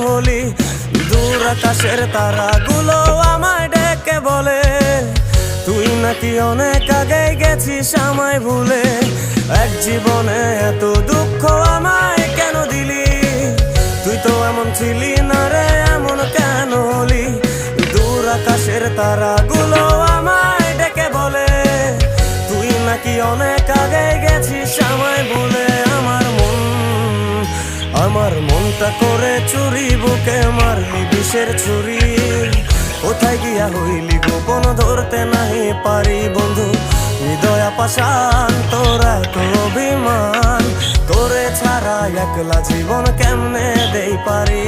হলি? দূর আকাশের তারাগুলো আমায় ডেকে বলে তুই নাকি অনেক আগে গেছিস আমায় ভুলে। এক জীবনে এত দুঃখ আমায় কেন দিলি? তুই তো এমন ছিলি না রে, এমন কেন হলি? দূর আকাশের তারাগুলো আমায় ডেকে বলে তুই নাকি অনেক আগে গেছিস আমায় ভুলে। আমার মনটা করে চুরি, বুকে মারলি বিষের ছুরি। কোথায় গিয়া হইলি গোপন ধরতে নাহি পারি বন্ধু। হৃদয় পাষাণ তোর এত অভিমান, তোরে ছাড়া একলা জীবন কেমনে দেই পারি।